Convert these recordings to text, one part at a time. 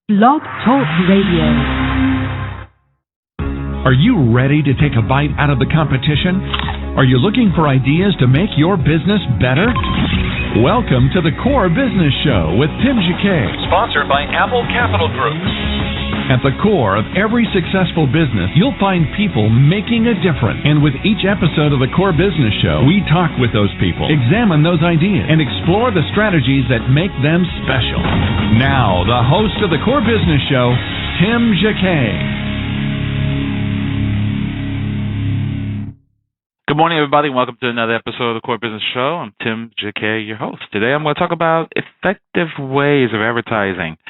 Blog Talk Radio. Are you ready to take a bite out of the competition? Are you looking for ideas to make your business better? Welcome to the Core Business Show with Tim Jacquet, sponsored by Apple Capital Group. At the core of every successful business, you'll find people making a difference. And with each episode of the Core Business Show, we talk with those people, examine those ideas, and explore the strategies that make them special. Now, the host of the Core Business Show, Tim Jacquet. Good morning, everybody. Welcome to another episode of the Core Business Show. I'm Tim Jacquet, your host. Today, I'm going to talk about effective ways of advertising.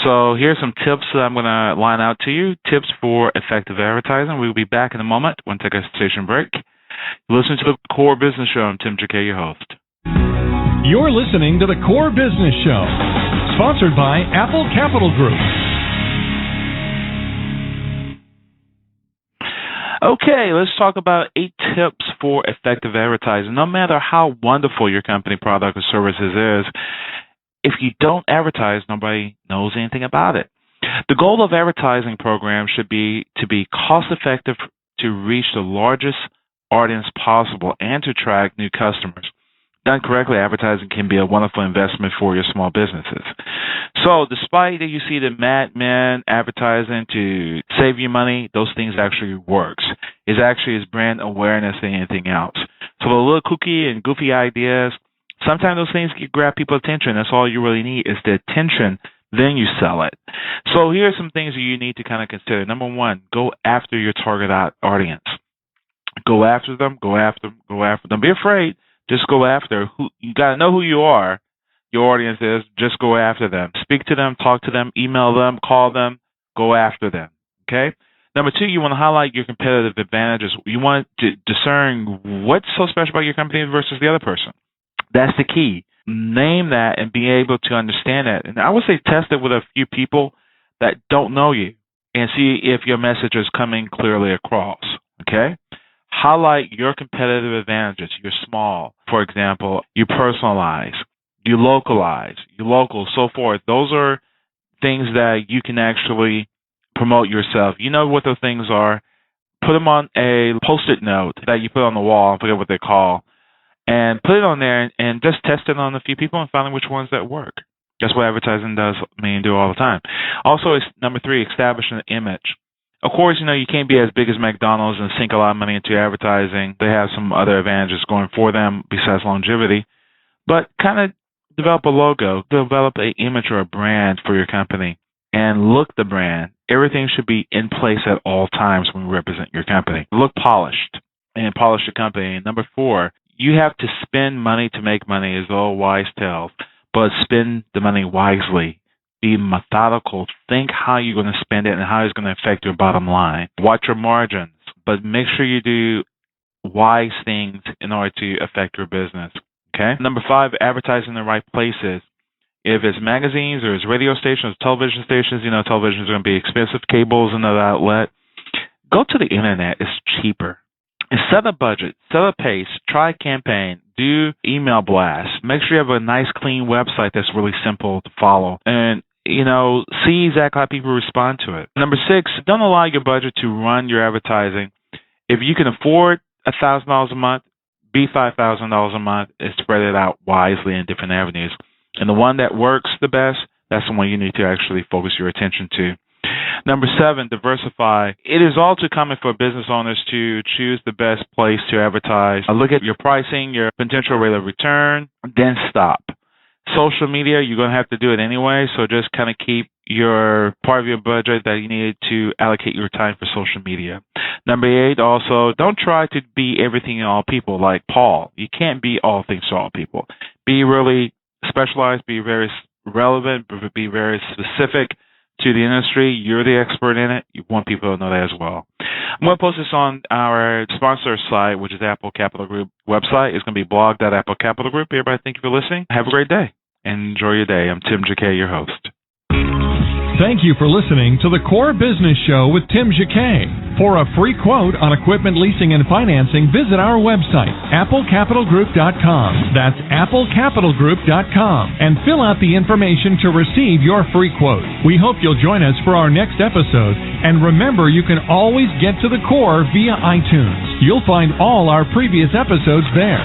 So here's some tips that I'm going to line out to you. Tips for effective advertising. We'll be back in a moment. We'll take a station break. Listen to the Core Business Show. I'm Tim Jacquet, your host. You're listening to the Core Business Show, sponsored by Apple Capital Group. Okay, let's talk about 8 tips for effective advertising. No matter how wonderful your company, product, or services is, if you don't advertise, nobody knows anything about it. The goal of advertising programs should be to be cost-effective to reach the largest audience possible and to attract new customers. Done correctly, advertising can be a wonderful investment for your small businesses. So despite that you see the Mad Men advertising to save you money, those things actually works. It's actually is brand awareness than anything else. So the little kooky and goofy ideas, sometimes those things can grab people's attention. That's all you really need is the attention. Then you sell it. So here are some things that you need to kind of consider. Number one, go after your target audience. Go after them. Go after them. Go after them. Don't be afraid. Just go after who you got to know who you are. Your audience is. Just go after them. Speak to them. Talk to them. Email them. Call them. Go after them. Okay. Number two, you want to highlight your competitive advantages. You want to discern what's so special about your company versus the other person. That's the key. Name that and be able to understand that. And I would say test it with a few people that don't know you and see if your message is coming clearly across. Okay? Highlight your competitive advantages. You're small, for example. You personalize. You localize. You local, so forth. Those are things that you can actually promote yourself. You know what those things are. Put them on a Post-it note that you put on the wall. I forget what they call. And put it on there and just test it on a few people and find which ones that work. That's what advertising does, do all the time. Also, number 3, establishing an image. Of course, you can't be as big as McDonald's and sink a lot of money into advertising. They have some other advantages going for them besides longevity. But kind of develop a logo, develop an image or a brand for your company, and look the brand. Everything should be in place at all times when you represent your company. Look polished and polish your company. And number 4, you have to spend money to make money, as old wise tells, but spend the money wisely. Be methodical. Think how you're going to spend it and how it's going to affect your bottom line. Watch your margins, but make sure you do wise things in order to affect your business. Okay. Number 5, advertise in the right places. If it's magazines or it's radio stations, television stations, television is going to be expensive. Cable's another outlet. Go to the internet. It's cheaper. And set a budget, set a pace, try a campaign, do email blasts. Make sure you have a nice, clean website that's really simple to follow. And, see exactly how people respond to it. Number 6, don't allow your budget to run your advertising. If you can afford $1,000 a month, be $5,000 a month and spread it out wisely in different avenues. And the one that works the best, that's the one you need to actually focus your attention to. Number 7, diversify. It is all too common for business owners to choose the best place to advertise. Look at your pricing, your potential rate of return, then stop. Social media, you're going to have to do it anyway, so just kind of keep your part of your budget that you need to allocate your time for social media. Number 8, also, don't try to be everything to all people like Paul. You can't be all things to all people. Be really specialized, be very relevant, be very specific to the industry. You're the expert in it. You want people to know that as well. I'm going to post this on our sponsor site, which is Apple Capital Group website. It's going to be blog.Apple Capital Group. Everybody, thank you for listening. Have a great day and enjoy your day. I'm Tim Jacquet, your host. Thank you for listening to the Core Business Show with Tim Jacquet. For a free quote on equipment leasing and financing, visit our website, applecapitalgroup.com. That's applecapitalgroup.com. And fill out the information to receive your free quote. We hope you'll join us for our next episode. And remember, you can always get to the core via iTunes. You'll find all our previous episodes there.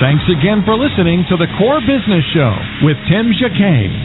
Thanks again for listening to the Core Business Show with Tim Jacquet.